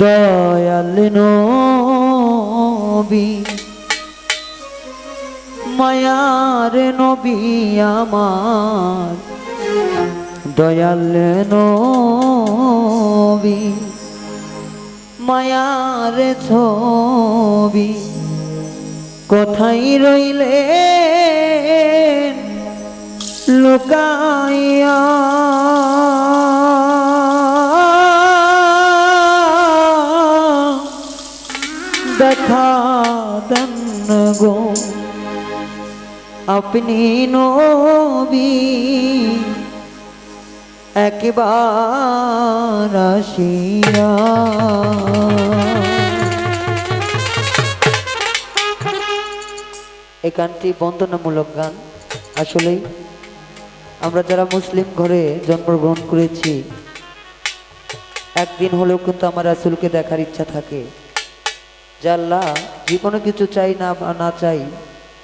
দয়াল নবী মায়ার নবী আমার দয়াল নবী মায়ার ছবি কোথায় রইলেন লুকাইয়া দেখা দেন গো আপনি নবী একবার আসিয়া। এই গানটি বন্দনামূলক গান। আসলেই আমরা যারা মুসলিম ঘরে জন্মগ্রহণ করেছি একদিন হলেও কিন্তু আমার রাসূলকে দেখার ইচ্ছা থাকে। যে আল্লাহ জীবনে কিছু চাই না চাই,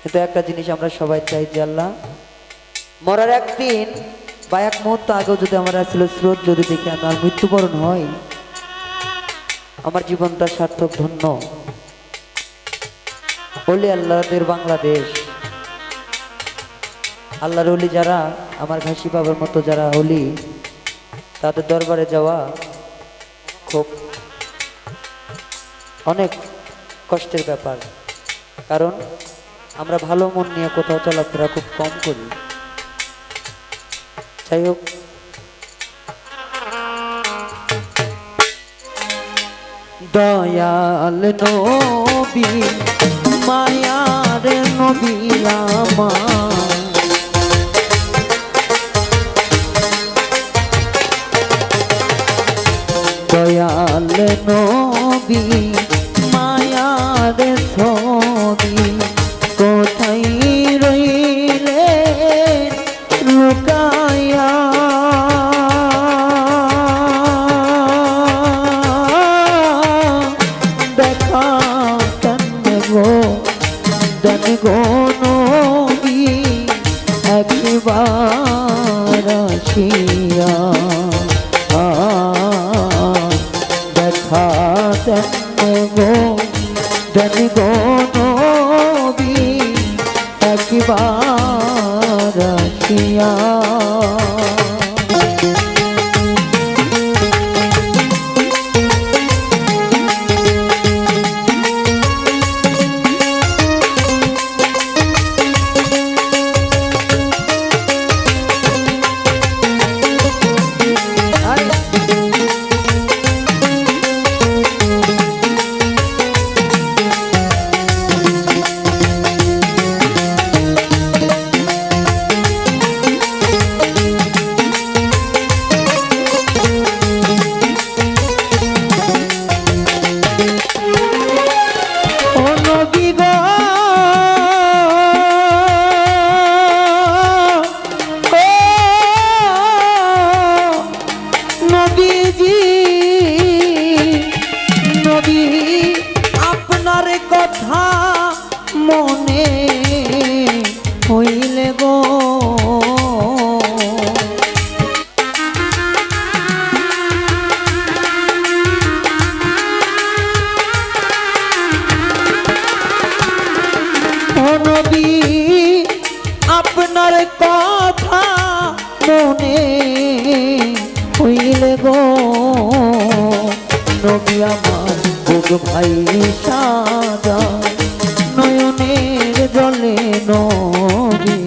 কিন্তু একটা জিনিস আমরা সবাই চাই যে আল্লাহ মরার একদিন বা এক মুহূর্ত আগেও যদি আমার রাসূলের স্রোত যদি দেখে আমার মৃত্যুবরণ হয়, আমার জীবনটা সার্থক ধন্য। ওলি আল্লাহদের বাংলাদেশ, আল্লাহর ওলি যারা, আমার ঘাসি বাবার মতো যারা ওলি, তাদের দরবারে যাওয়া খুব অনেক কষ্টের ব্যাপার। কারণ আমরা ভালো মন নিয়ে কোথাও চলাফেরা খুব কম করি। যাই হোক, দয়াল নবী মায়ার নবী আমার দয়াল নবী মায়ার ছবি কোথায় রইলে লুকাইয়া দেখা দেন গো নবী একবার আসিয়া দেখা দেন গো নবী একবার আসিয়া। আপনার কথা মনে হইলে গো নবী আপনার কথা মনে হইলে গো নবী আমার বুক ভাই সাদা নয়নের জলে নবী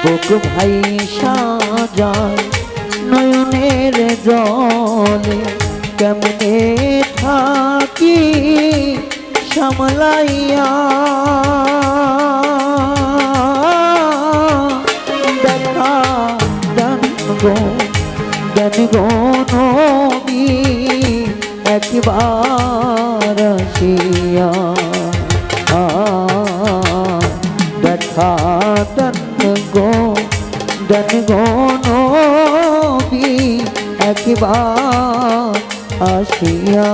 বুক ভাই সাজায় নয়নের জলে কেমনে থাকি সামলাইয়া দেখা দেন গো নবী একবার আসিয়া দেখা দেন গো নবী একবার আসিয়া।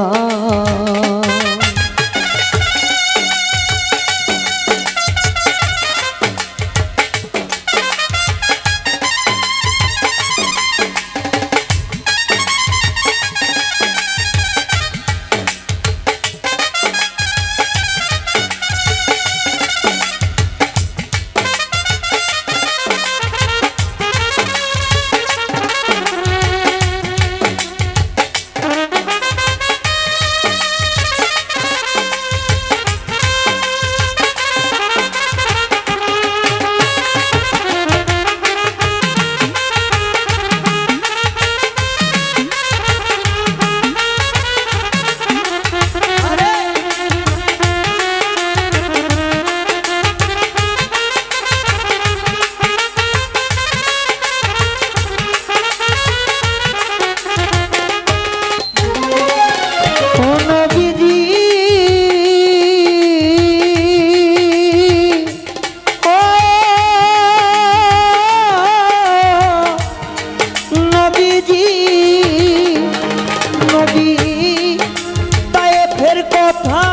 কথা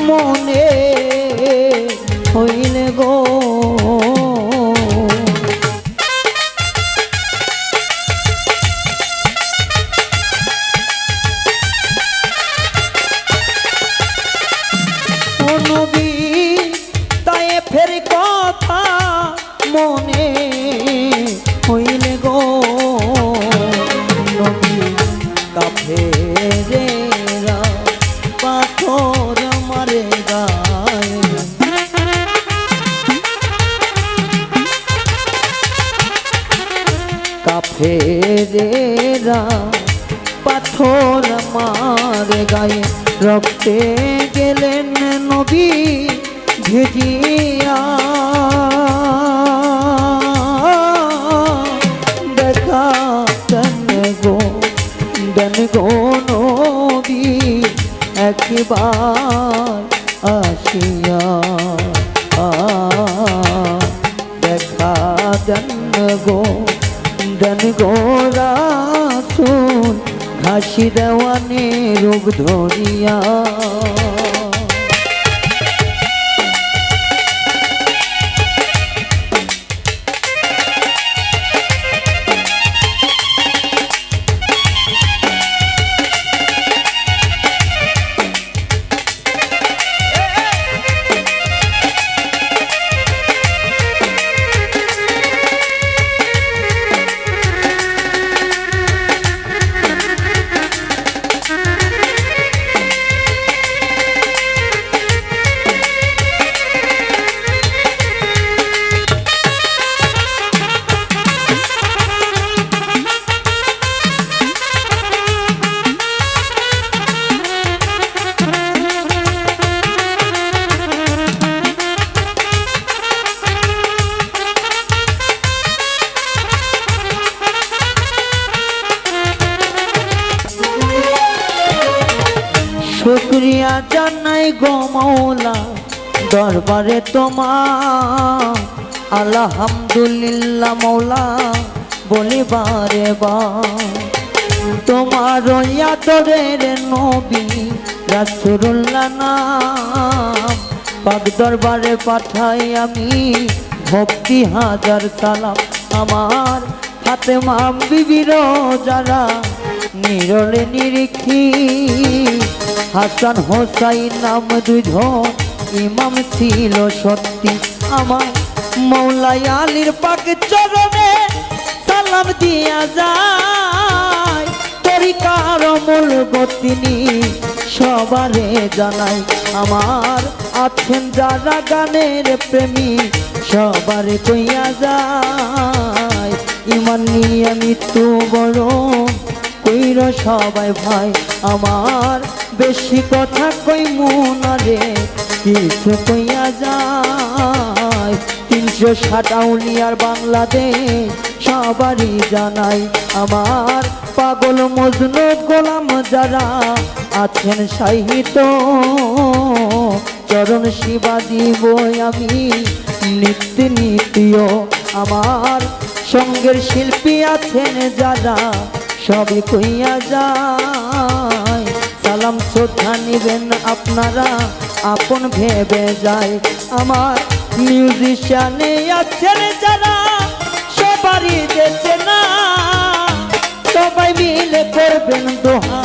মনে হইলে গো নবী তায়েফের কথা মনে হইলে গো নবী কাফেরেরা পাথর মারে গায়ে কাফেরেরা পাথর মারে গায়ে রক্তে গেলেন নবী ভিজিয়া দেখা দেন গো নবী একবার আসিয়া দেখা দেন গো রাসূল ঘাসি দেওয়ানে রূপ ধরিয়া শুকরিয়া জানাই গো মৌলা দরবারে তোমার আলহামদুলিল্লাহ মৌলা বলি বারে বার তোমার আদরের নবী রাসূলুল্লাহ নাম পাক দরবারে পাঠাই আমি ভক্তি হাজার সালাম আমার ফাতেমা বিবির যারা নিরলে নিরিখি হাসান হোসাইন নাম দুইজন ইমাম ছিল সত্যি আমার মৌলাই আলীর পাক চরণে সালাম দিয়া যায় তরিকার মূল গতিনি সবারে জানাই আমার আছেন যারা গানের প্রেমী সবারে কইয়া যায় ইমান নিয়ে মৃত্যু বড় কইর সবাই ভাই আমার বেশি কথা কই মুনারে কিছু কইয়া যায় 360 আউলিয়ার বাংলাদেশ সবারই জানাই আমার পাগল মজনু গোলাম যারা আছেন সাহিত্য চরণ শিবা দিব আমি নিত্য নিত্য আমার সঙ্গের শিল্পী আছেন যারা সবই কইয়া যায় সালাম শ্রদ্ধা নিবেন আপনারা আপন ভেবে যায় আমার মিউজিশিয়ানে আছেন যারা সবারই দেশে না সবাই মিলে করবেন দোহা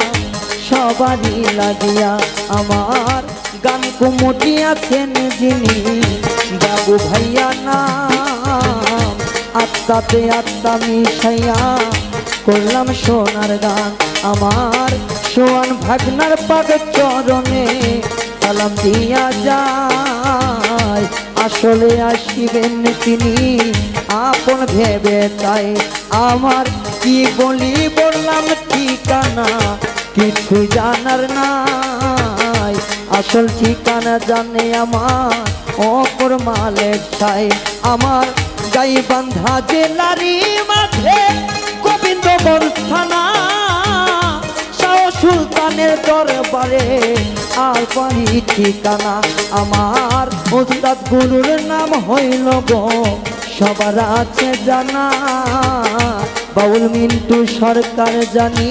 সবারই লাগিয়া আমার গান কুমুটি আছেন যিনি বাবু ভাইয়া নাম আত্মাতে আত্মা মিশাইয়া করলাম সোনার গান আমার সোয়ান ভাগনার পাগ চরণে সালাম দিয়া যায় আসলে আসিবেন তিনি আপন ভেবে তাই আমার কি বলি বললাম ঠিকানা কিছু জানার নাই আসল ঠিকানা জানে আমার অপর মালের ছাই আমার গাইবান্ধা জেলারি মাঝে গোবিন্দগঞ্জ থানা শাহ সুলতানের দরবারে আর পারি ঠিকানা আমার উস্তাদ গুরুর নাম হইল গো সবার আছে জানা বাউল মিন্টু সরকার জানি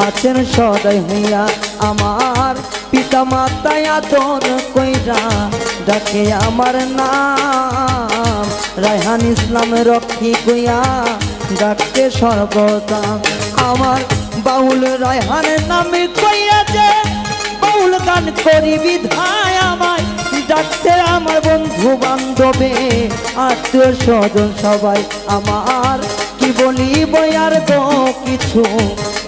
আছেন সদয় হইয়া আমার পিতা মাতায় আদর কইরা ডাকে আমার নাম, রায়হান ইসলাম রক্ষী কইয়া ডাকতে সর্বদা। আমার বাউল রায়হানের নামে কইয়া যে বাউল গান করি বিধায় আমায় ডাকতে আমার বন্ধু বান্ধবে আত্মীয় স্বজন সবাই। আমার কি বলিব আর তো কিছু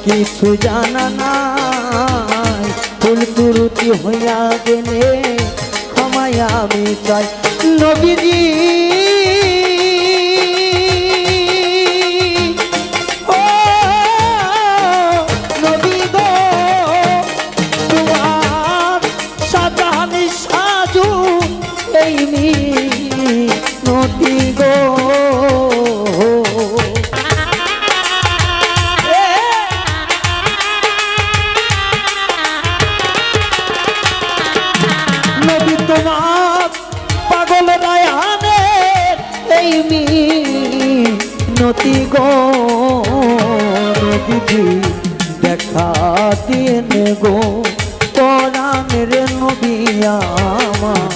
কিছু জানা নাই, ভুল ত্রুটি হইয়া গেলে ক্ষমায় আমি চাই। নবীজি ও নবী গো, তোমার সাজানি সাজু এই মিনতি গো। তোমার পাগল রায়হানের এই মিনতি গো, নবীজি দেখা দিন গো পরাণের নবী আমার।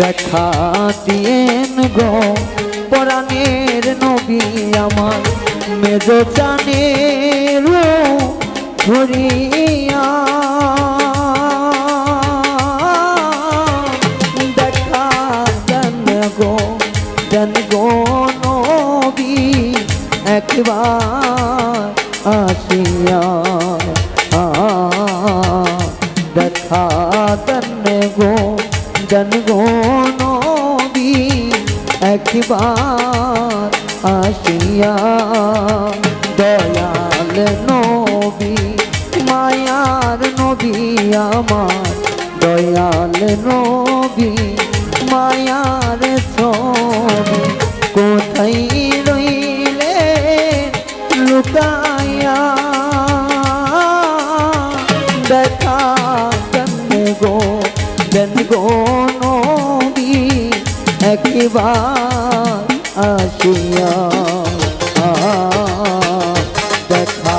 দেখা দিন গো পরাণের নবী আমার, মেজ জানের ধরিয়া দেখা দেন গো নবী একবার আসিয়া, দেখা দেন গো নবী একবার আসিয়া। দয়াল নবী মায়ার নবী আমার, দয়াল নবী মায়ার ছবি কোথায় রইলে লুকাইয়া। দেখা দেন গো নবী একবার আসিয়া, দেখা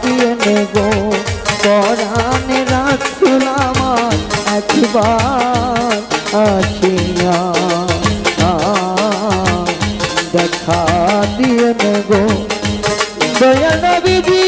দিন গো পরাণে রাসূল আমার একবার আসিয়া। দেখা দিন গো দয়া নবীজি।